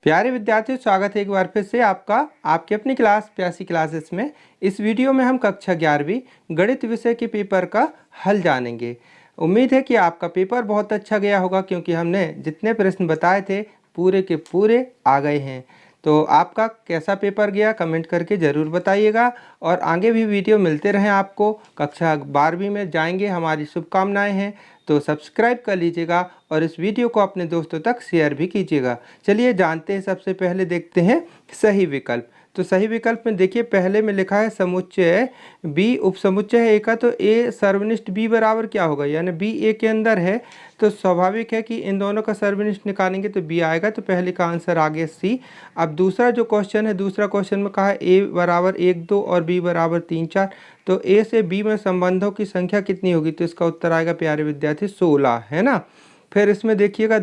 प्यारे विद्यार्थियों, स्वागत है एक बार फिर से आपका आपके अपनी क्लास प्यासी क्लासेस में। इस वीडियो में हम कक्षा 11वीं गणित विषय के पेपर का हल जानेंगे। उम्मीद है कि आपका पेपर बहुत अच्छा गया होगा, क्योंकि हमने जितने प्रश्न बताए थे पूरे के पूरे आ गए हैं। तो आपका कैसा पेपर गया कमेंट करके ज़रूर बताइएगा, और आगे भी वीडियो मिलते रहें आपको। कक्षा 12वीं में जाएंगे, हमारी शुभकामनाएं हैं। तो सब्सक्राइब कर लीजिएगा और इस वीडियो को अपने दोस्तों तक शेयर भी कीजिएगा। चलिए जानते हैं, सबसे पहले देखते हैं सही विकल्प। तो सही विकल्प में देखिए, पहले में लिखा है समुच्चय बी उपसमुच्चय है ए का, तो ए सर्वनिष्ठ बी बराबर क्या होगा, यानी बी ए के अंदर है। तो स्वाभाविक है कि इन दोनों का सर्वनिष्ठ निकालेंगे तो बी आएगा, तो पहले का आंसर आ गया सी। अब दूसरा जो क्वेश्चन है, दूसरा क्वेश्चन में कहा है ए बराबर 1 2 और बी बराबर 3 4। तो ए से बी में संबंधों की संख्या कितनी होगी, तो इसका उत्तर आएगा प्यारे विद्यार्थी 16, है ना। फिर इसमें देखिएगा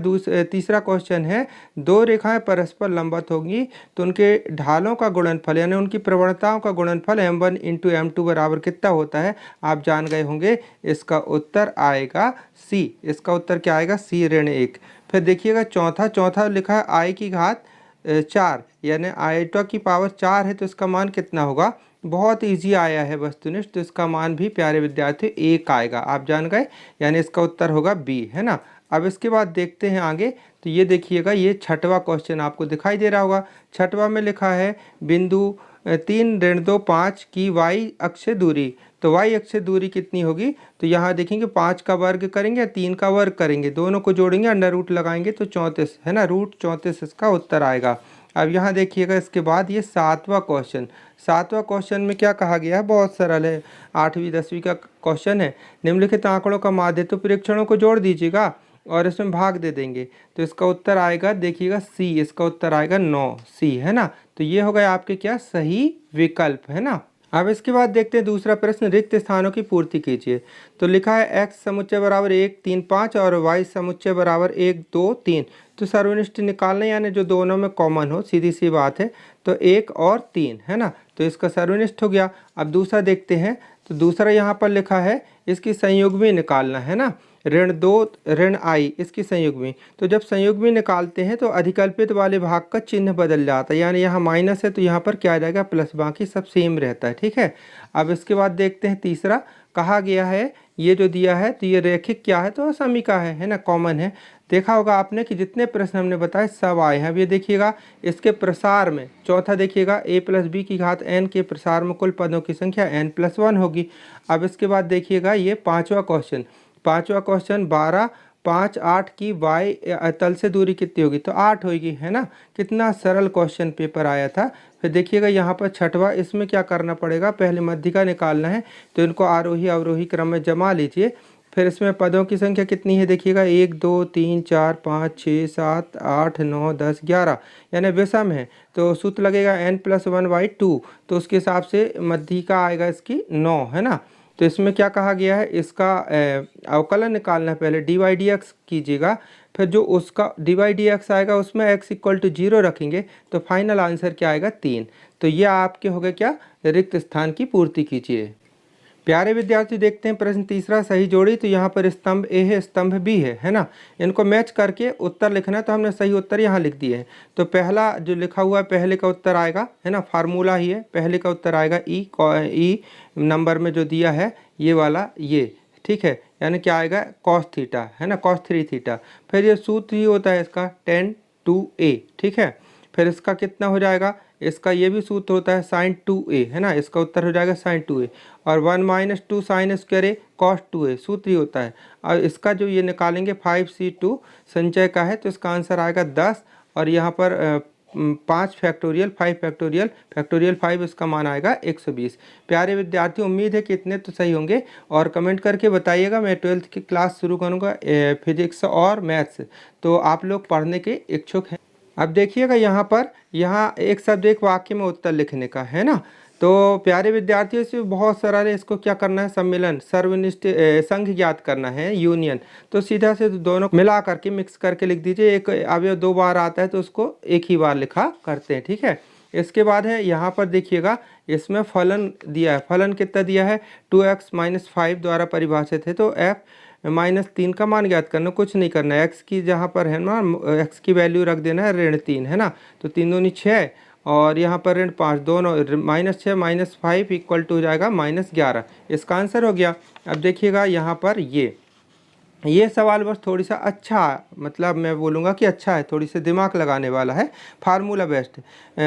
तीसरा क्वेश्चन है, दो रेखाएं परस्पर लंबवत होंगी तो उनके ढालों का गुणनफल यानी उनकी प्रवणताओं का गुणनफल m1 इंटू m2 बराबर कितना होता है। आप जान गए होंगे, इसका उत्तर आएगा सी। इसका उत्तर क्या आएगा, सी ऋण 1। फिर देखिएगा चौथा लिखा है आई की घात 4, यानी आईटा की पावर 4 है, तो इसका मान कितना होगा। बहुत इजी आया है वस्तुनिष्ठ, तो इसका मान भी प्यारे विद्यार्थी 1 आएगा। आप जान गए, यानी इसका उत्तर होगा बी, है ना। अब इसके बाद देखते हैं आगे। तो ये देखिएगा, ये छठवां क्वेश्चन आपको दिखाई दे रहा होगा। छठवां में लिखा है बिंदु 3 ऋण 2 5 की y अक्ष दूरी। तो y अक्ष दूरी कितनी होगी, तो यहाँ देखेंगे 5 का वर्ग करेंगे या 3 का वर्ग करेंगे, दोनों को जोड़ेंगे, अंडर रूट लगाएंगे तो 34, है ना, रूट 34 इसका उत्तर आएगा। अब यहाँ देखिएगा, इसके बाद ये सातवां क्वेश्चन में क्या कहा गया है, बहुत सरल है, 8वीं 10वीं का क्वेश्चन है। निम्नलिखित आंकड़ों का माध्य तो प्रेक्षणों को जोड़ दीजिएगा और इसमें भाग दे देंगे, तो इसका उत्तर आएगा देखिएगा सी। इसका उत्तर आएगा 9 सी, है ना। तो ये हो गए आपके क्या सही विकल्प, है ना। अब इसके बाद देखते हैं दूसरा प्रश्न, रिक्त स्थानों की पूर्ति कीजिए। तो लिखा है x समुच्चय बराबर 1 3 5 और y समुच्चय बराबर 1 2 3। तो सर्वनिष्ठ निकालना, यानी जो दोनों में कॉमन हो, सीधी सी बात है। तो 1 और 3, है ना, तो इसका सर्वनिष्ठ हो गया। अब दूसरा देखते हैं। तो दूसरा यहाँ पर लिखा है इसकी संयुग्मी निकालना, है ना, ऋण 2 ऋण आई इसकी संयुग्मी। तो जब संयुग्मी निकालते हैं तो अधिकल्पित वाले भाग का चिन्ह बदल जाता है, यानी यहाँ माइनस है तो यहाँ पर क्या आ जाएगा प्लस, बाकी सब सेम रहता है, ठीक है। अब इसके बाद देखते हैं तीसरा, कहा गया है ये जो दिया है, तो ये रैखिक क्या है, तो समीका है ना, कॉमन है। देखा होगा आपने कि जितने प्रश्न हमने बताए सब आए हैं। अब ये देखिएगा, इसके प्रसार में चौथा देखिएगा a प्लस बी की घात n के प्रसार में कुल पदों की संख्या n प्लस 1 होगी। अब इसके बाद देखिएगा ये पाँचवा क्वेश्चन 12 5 8 की y तल से दूरी कितनी होगी, तो 8 होगी, है ना। कितना सरल क्वेश्चन पेपर आया था। फिर देखिएगा यहाँ पर छठवा, इसमें क्या करना पड़ेगा, पहले मध्यिका निकालना है, तो इनको आरोही अवरोही क्रम में जमा लीजिए। फिर इसमें पदों की संख्या कितनी है, देखिएगा 1 2 3 4 5 6 7 8 9 10 11, यानी विषम है, तो सूत्र लगेगा n प्लस 1/2। तो उसके हिसाब से मध्यिका आएगा इसकी 9, है ना। तो इसमें क्या कहा गया है, इसका अवकलन निकालना है, पहले dy dx कीजिएगा, फिर जो उसका dy dx आएगा उसमें x इक्वल टू 0 रखेंगे, तो फाइनल आंसर क्या आएगा 3। तो ये आपके हो गए क्या, रिक्त स्थान की पूर्ति कीजिए। प्यारे विद्यार्थी देखते हैं प्रश्न तीसरा, सही जोड़ी। तो यहाँ पर स्तंभ ए है, स्तंभ बी है ना, इनको मैच करके उत्तर लिखना है, तो हमने सही उत्तर यहाँ लिख दिए हैं। तो पहला जो लिखा हुआ है, पहले का उत्तर आएगा, है ना, फार्मूला ही है, पहले का उत्तर आएगा ई नंबर में जो दिया है ये वाला, ये ठीक है, यानी क्या आएगा cos थीटा, है ना, cos 3 थीटा। फिर ये सूत्र ही होता है इसका tan 2a, ठीक है। फिर इसका कितना हो जाएगा, इसका ये भी सूत्र होता है sin 2a, है ना, इसका उत्तर हो जाएगा sin 2a। और 1 - 2 sin square a cos 2a सूत्र ही होता है। और इसका जो ये निकालेंगे 5c2 संचय का है, तो इसका आंसर आएगा 10। और यहाँ पर 5 फैक्टोरियल 5 फैक्टोरियल 5, इसका मान आएगा 120। प्यारे विद्यार्थी, उम्मीद है कि इतने तो सही होंगे, और कमेंट करके बताइएगा। मैं 12th की क्लास शुरू करूँगा फिजिक्स और मैथ्स, तो आप लोग पढ़ने के इच्छुक हैं। अब देखिएगा यहाँ पर, यहाँ एक शब्द एक वाक्य में उत्तर लिखने का, है ना। तो प्यारे विद्यार्थियों से बहुत सरल है, इसको क्या करना है, सम्मिलन सर्वनिष्ठ संघ ज्ञात करना है, यूनियन। तो सीधा से दोनों मिला करके मिक्स करके लिख दीजिए। एक अवयव 2 बार आता है तो उसको एक ही बार लिखा करते हैं, ठीक है। इसके बाद है यहाँ पर देखिएगा, इसमें फलन दिया है, फलन कितना दिया है 2x - 5 द्वारा परिभाषित है। तो f -3 का मान ज्ञात करना, कुछ नहीं करना है, एक्स की जहाँ पर है ना एक्स की वैल्यू रख देना है -3 है ना, तो 3 दूनी 6 और यहाँ पर -5 दोनों -6 -5 इक्वल टू हो जाएगा -11। इसका आंसर हो गया। अब देखिएगा यहाँ पर ये सवाल बस थोड़ी सा अच्छा, मतलब मैं बोलूँगा कि अच्छा है, थोड़ी सी दिमाग लगाने वाला है, फार्मूला बेस्ड।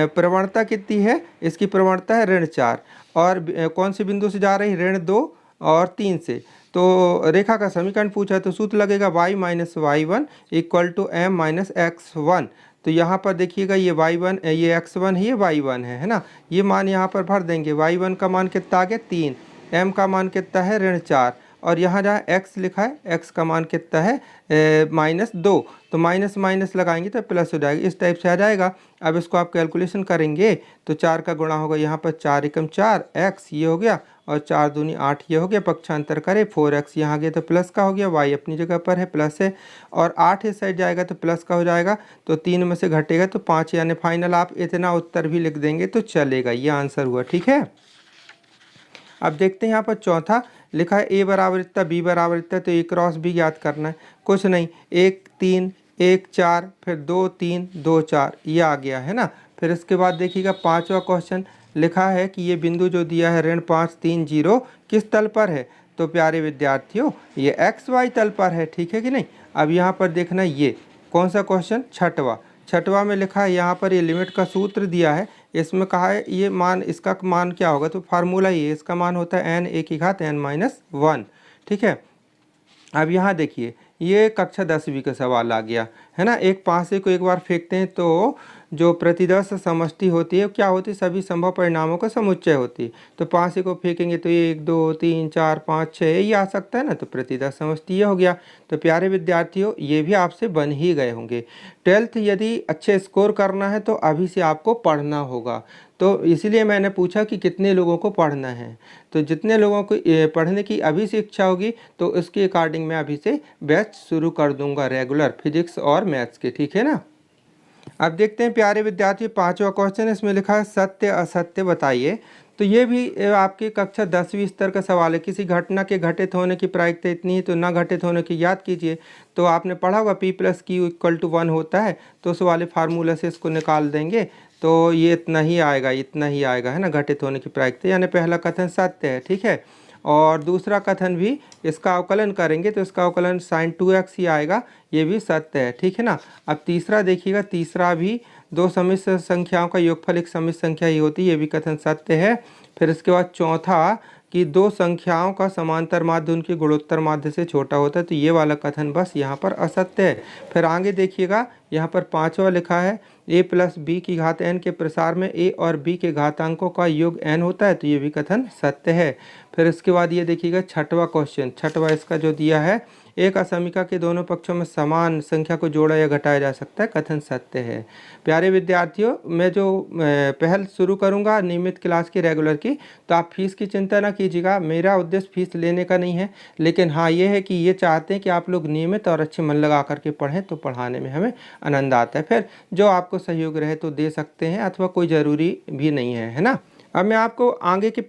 प्रवणता कितनी है, इसकी प्रवणता है ऋण 4 और कौन से बिंदु से जा रही है, ऋण 2 और 3 से। तो रेखा का समीकरण पूछा है तो सूत्र लगेगा y - y1 equal to m - x1। तो यहाँ पर देखिएगा ये y1 ये x1 है, ये y1 है ना, ये मान यहाँ पर भर देंगे। y1 का मान कितना आ गया 3, m का मान कितना है ऋण 4 और यहाँ जहाँ x लिखा है x का मान कितना है -2, तो माइनस माइनस लगाएंगे तो प्लस हो जाएगा, इस टाइप से आ जाएगा। अब इसको आप कैलकुलेशन करेंगे तो 4 का गुणा होगा यहाँ पर 4 एकम 4 x ये हो गया और 4 दूनी 8 ये हो गया, पक्षांतर करें 4x यहाँ गया तो प्लस का हो गया, y अपनी जगह पर है प्लस है और 8 इस साइड जाएगा तो प्लस का हो जाएगा, तो 3 में से घटेगा तो 5 यानी फाइनल आप इतना उत्तर भी लिख देंगे तो चलेगा। ये आंसर हुआ, ठीक है। अब देखते हैं यहाँ पर चौथा लिखा है a बराबर इतना b बराबर इतना, तो a क्रॉस b ज्ञात करना है। कुछ नहीं, 1 3 1 4 फिर 2 3 2 4 ये आ गया है ना। फिर इसके बाद देखिएगा पांचवा क्वेश्चन लिखा है कि ये बिंदु जो दिया है ऋण 5 3 0 किस तल पर है। तो प्यारे विद्यार्थियों ये XY तल पर है, ठीक है कि नहीं। अब यहाँ पर देखना ये कौन सा क्वेश्चन, छठवा में लिखा है यहाँ पर ये लिमिट का सूत्र दिया है, इसमें कहा है ये मान, इसका मान क्या होगा, तो फार्मूला ये इसका मान होता है n a की घात n-1, ठीक है। अब यहाँ देखिए ये कक्षा 10वीं का सवाल आ गया है ना। एक पासे को एक बार फेंकते हैं तो जो प्रतिदर्श समष्टि होती है क्या होती है, सभी संभव परिणामों का समुच्चय होती है। तो पासे को फेंकेंगे तो 1 2 3 4 5 6 यही आ सकता है ना, तो प्रतिदर्श समष्टि ये हो गया। तो प्यारे विद्यार्थियों ये भी आपसे बन ही गए होंगे। 12th यदि अच्छे स्कोर करना है तो अभी से आपको पढ़ना होगा, तो इसीलिए मैंने पूछा कि कितने लोगों को पढ़ना है। तो जितने लोगों को पढ़ने की अभी से इच्छा होगी तो उसके अकॉर्डिंग मैं अभी से बैच शुरू कर दूंगा रेगुलर फिजिक्स और मैथ्स के, ठीक है ना। अब देखते हैं प्यारे विद्यार्थी पांचवा क्वेश्चन, इसमें लिखा है सत्य असत्य बताइए। तो ये भी आपकी कक्षा 10वीं स्तर का सवाल है। किसी घटना के घटित होने की प्रायिकता इतनी है तो न घटित होने की याद कीजिए। तो आपने पढ़ा होगा P + Q = 1 होता है, तो उस वाले फार्मूला से इसको निकाल देंगे तो ये इतना ही आएगा है ना, घटित होने की प्रायिकता। यानी पहला कथन सत्य है, ठीक है। और दूसरा कथन भी इसका अवकलन करेंगे तो इसका अवकलन sin 2x ही आएगा, ये भी सत्य है, ठीक है ना। अब तीसरा देखिएगा, तीसरा भी दो सम्मिश्र संख्याओं का योगफल एक सम्मिश्र संख्या ही होती है, ये भी कथन सत्य है। फिर इसके बाद चौथा कि दो संख्याओं का समांतर माध्य उनके गुणोत्तर माध्य से छोटा होता है, तो ये वाला कथन बस यहाँ पर असत्य है। फिर आगे देखिएगा यहाँ पर पांचवा लिखा है a + b की घात n के प्रसार में a और b के घातांकों का योग n होता है, तो ये भी कथन सत्य है। फिर इसके बाद ये देखिएगा छठवा क्वेश्चन, छठवा इसका जो दिया है एक असमीका के दोनों पक्षों में समान संख्या को जोड़ा या घटाया जा सकता है, कथन सत्य है। प्यारे विद्यार्थियों मैं जो पहल शुरू करूंगा नियमित क्लास की रेगुलर की, तो आप फीस की चिंता ना कीजिएगा। मेरा उद्देश्य फीस लेने का नहीं है, लेकिन हाँ ये है कि ये चाहते हैं कि आप लोग नियमित और अच्छे मन लगा करके पढ़ें, तो पढ़ाने में हमें आनंद आता है। फिर जो आपको सहयोग रहे तो दे सकते हैं, अथवा कोई ज़रूरी भी नहीं है ना। अब मैं आपको आगे का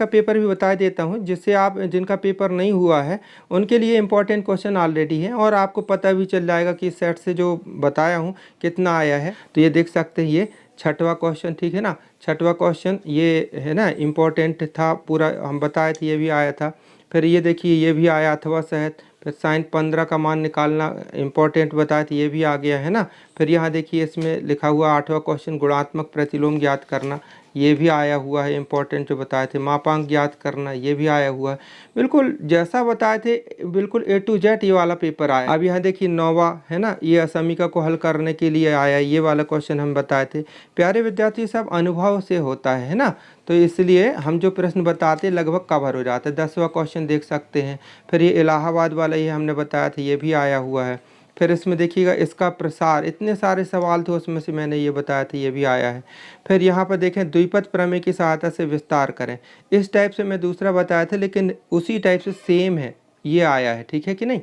पेपर भी बता देता हूं, जिससे आप जिनका पेपर नहीं हुआ है उनके लिए इम्पोर्टेंट क्वेश्चन ऑलरेडी है और आपको पता भी चल जाएगा कि सेट से जो बताया हूं कितना आया है। तो ये देख सकते हैं, ये छठवा क्वेश्चन, ठीक है ना। छठवा क्वेश्चन ये है ना, इम्पोर्टेंट था, पूरा हम बताए थे, ये भी आया था। फिर ये देखिए ये भी आया अथवा सहित। फिर sin 15 का मान निकालना इम्पोर्टेंट बताया था, ये भी आ गया है ना। फिर यहाँ देखिए इसमें लिखा हुआ 8वां क्वेश्चन गुणात्मक प्रतिलोम ज्ञात करना, ये भी आया हुआ है, इम्पोर्टेंट जो बताए थे। मापांक ज्ञात करना, ये भी आया हुआ है। बिल्कुल जैसा बताए थे बिल्कुल A to Z ये वाला पेपर आया। अब यहाँ देखिए 9वां है ना, ये असमीका को हल करने के लिए आया, ये वाला क्वेश्चन हम बताए थे। प्यारे विद्यार्थी सब अनुभव से होता है ना, तो इसलिए हम जो प्रश्न बताते लगभग कवर हो जाता है। 10वां क्वेश्चन देख सकते हैं। फिर ये इलाहाबाद वाला ये हमने बताया था, ये भी आया हुआ है। फिर इसमें देखिएगा इसका प्रसार, इतने सारे सवाल थे उसमें से मैंने ये बताया था, ये भी आया है। फिर यहाँ पर देखें द्विपद प्रमेय की सहायता से विस्तार करें, इस टाइप से मैं दूसरा बताया था लेकिन उसी टाइप से सेम है, ये आया है, ठीक है कि नहीं।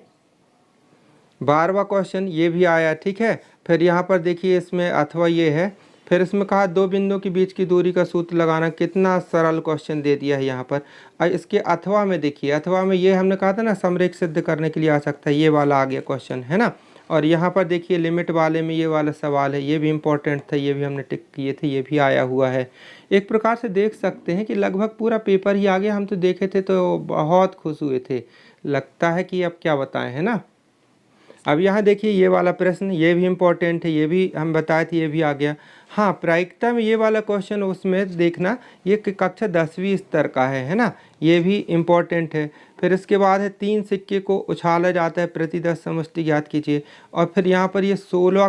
12वां क्वेश्चन ये भी आया, ठीक है। फिर यहाँ पर देखिए इसमें अथवा ये है फिर इसमें कहा दो बिंदुओं के बीच की दूरी का सूत्र लगाना, कितना सरल क्वेश्चन दे दिया है यहाँ पर। और इसके अथवा में देखिए, अथवा में ये हमने कहा था ना समरेख सिद्ध करने के लिए आ सकता है, ये वाला आ गया क्वेश्चन, है ना। और यहाँ पर देखिए लिमिट वाले में ये वाला सवाल है, ये भी इम्पोर्टेंट था, ये भी हमने टिक किए थे, ये भी आया हुआ है। एक प्रकार से देख सकते हैं कि लगभग पूरा पेपर ही आ गया। हम तो देखे थे तो बहुत खुश हुए थे, लगता है कि अब क्या बताएं, है ना। अब यहाँ देखिए ये वाला प्रश्न, ये भी इम्पोर्टेंट है, ये भी हम बताए थे, ये भी आ गया। हाँ, प्रायिकता में ये वाला क्वेश्चन उसमें देखना, ये कक्षा 10वीं स्तर का है ना, ये भी इम्पोर्टेंट है। फिर इसके बाद है 3 सिक्के को उछाला जाता है, प्रति 10 समष्टि ज्ञात कीजिए। और फिर यहाँ पर ये 16वां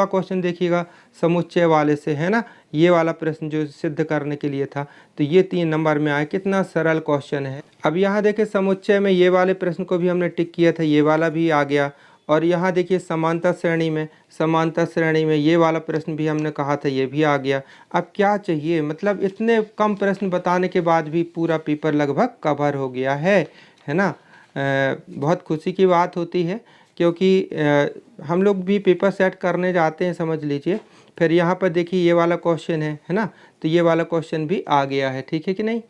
क्वेश्चन देखिएगा समुच्चय वाले से, है ना, ये वाला प्रश्न जो सिद्ध करने के लिए था, तो ये 3 नंबर में आया। कितना सरल क्वेश्चन है। अब यहाँ देखिए समुच्चय में ये वाले प्रश्न को भी हमने टिक किया था, ये वाला भी आ गया। और यहाँ देखिए समांतर श्रेणी में ये वाला प्रश्न भी हमने कहा था, ये भी आ गया। अब क्या चाहिए, मतलब इतने कम प्रश्न बताने के बाद भी पूरा पेपर लगभग कवर हो गया है ना। बहुत खुशी की बात होती है, क्योंकि हम लोग भी पेपर सेट करने जाते हैं, समझ लीजिए। फिर यहाँ पर देखिए ये वाला क्वेश्चन है ना, तो ये वाला क्वेश्चन भी आ गया है, ठीक है कि नहीं।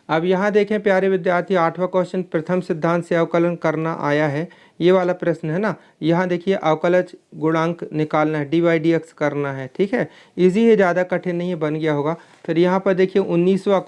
अब यहाँ देखें प्यारे विद्यार्थी, 8वां क्वेश्चन प्रथम सिद्धांत से अवकलन करना आया है, ये वाला प्रश्न है ना। यहाँ देखिए अवकलज गुणांक निकालना है, dy/dx करना है, ठीक है। इजी है, ज़्यादा कठिन नहीं है, बन गया होगा। फिर यहाँ पर देखिए 19वां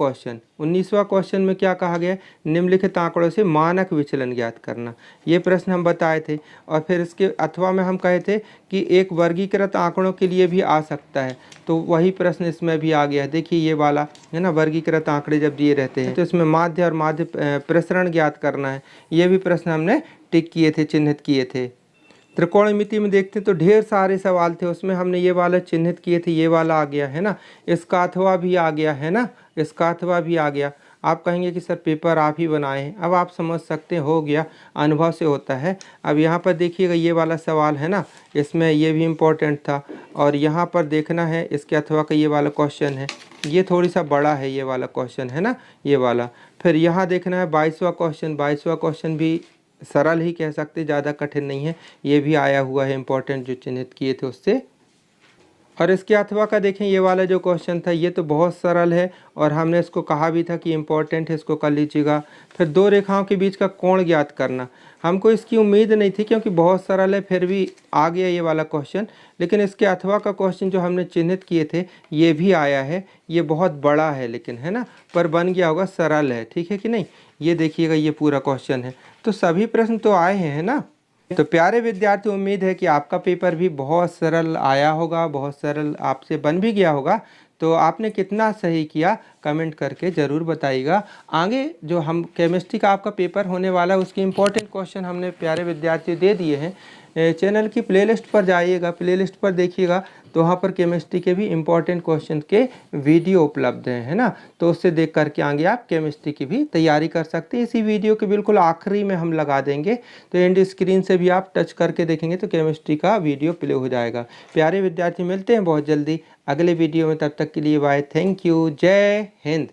क्वेश्चन में क्या कहा गया है, निम्नलिखित आंकड़ों से मानक विचलन ज्ञात करना, ये प्रश्न हम बताए थे। और फिर इसके अथवा में हम कहे थे कि एक वर्गीकृत आंकड़ों के लिए भी आ सकता है, तो वही प्रश्न इसमें भी आ गया है। देखिए ये वाला है ना, वर्गीकृत आंकड़े जब दिए रहते हैं तो इसमें माध्य और माध्य प्रसरण ज्ञात करना है, ये भी प्रश्न हमने टिक किए थे, चिन्हित किए थे। त्रिकोणमिति में देखते हैं तो ढेर सारे सवाल थे, उसमें हमने ये वाला चिन्हित किए थे, ये वाला आ गया है ना। इसका अथवा भी आ गया है ना, इसका अथवा भी आ गया। आप कहेंगे कि सर पेपर आप ही बनाए हैं, अब आप समझ सकते हो गया, अनुभव से होता है। अब यहाँ पर देखिएगा ये वाला सवाल है ना, इसमें ये भी इम्पोर्टेंट था। और यहाँ पर देखना है इसके अथवा का ये वाला क्वेश्चन है, ये थोड़ी सा बड़ा है ये वाला क्वेश्चन, है ना, ये वाला। फिर यहाँ देखना है 22वां क्वेश्चन भी सरल ही कह सकते, ज़्यादा कठिन नहीं है, ये भी आया हुआ है, इम्पोर्टेंट जो चिन्हित किए थे उससे। और इसके अथवा का देखें ये वाला जो क्वेश्चन था, ये तो बहुत सरल है और हमने इसको कहा भी था कि इम्पोर्टेंट है, इसको कर लीजिएगा। फिर दो रेखाओं के बीच का कोण ज्ञात करना, हमको इसकी उम्मीद नहीं थी क्योंकि बहुत सरल है, फिर भी आ गया ये वाला क्वेश्चन। लेकिन इसके अथवा का क्वेश्चन जो हमने चिन्हित किए थे ये भी आया है, ये बहुत बड़ा है लेकिन, है ना, पर बन गया होगा, सरल है, ठीक है कि नहीं। ये देखिएगा ये पूरा क्वेश्चन है, तो सभी प्रश्न तो आए हैं, है ना। तो प्यारे विद्यार्थी, उम्मीद है कि आपका पेपर भी बहुत सरल आया होगा, बहुत सरल आपसे बन भी गया होगा। तो आपने कितना सही किया कमेंट करके ज़रूर बताइएगा। आगे जो हम केमिस्ट्री का आपका पेपर होने वाला है उसके इम्पोर्टेंट क्वेश्चन हमने प्यारे विद्यार्थी दे दिए हैं। चैनल की प्लेलिस्ट पर जाइएगा, प्लेलिस्ट पर देखिएगा तो वहाँ पर केमिस्ट्री के भी इम्पोर्टेंट क्वेश्चन के वीडियो उपलब्ध हैं, है ना। तो उससे देख करके आगे आप केमिस्ट्री की भी तैयारी कर सकते हैं। इसी वीडियो के बिल्कुल आखिरी में हम लगा देंगे, तो एंड स्क्रीन से भी आप टच करके देखेंगे तो केमिस्ट्री का वीडियो प्ले हो जाएगा। प्यारे विद्यार्थी, मिलते हैं बहुत जल्दी अगले वीडियो में, तब तक के लिए बाय, थैंक यू, जय हिंद।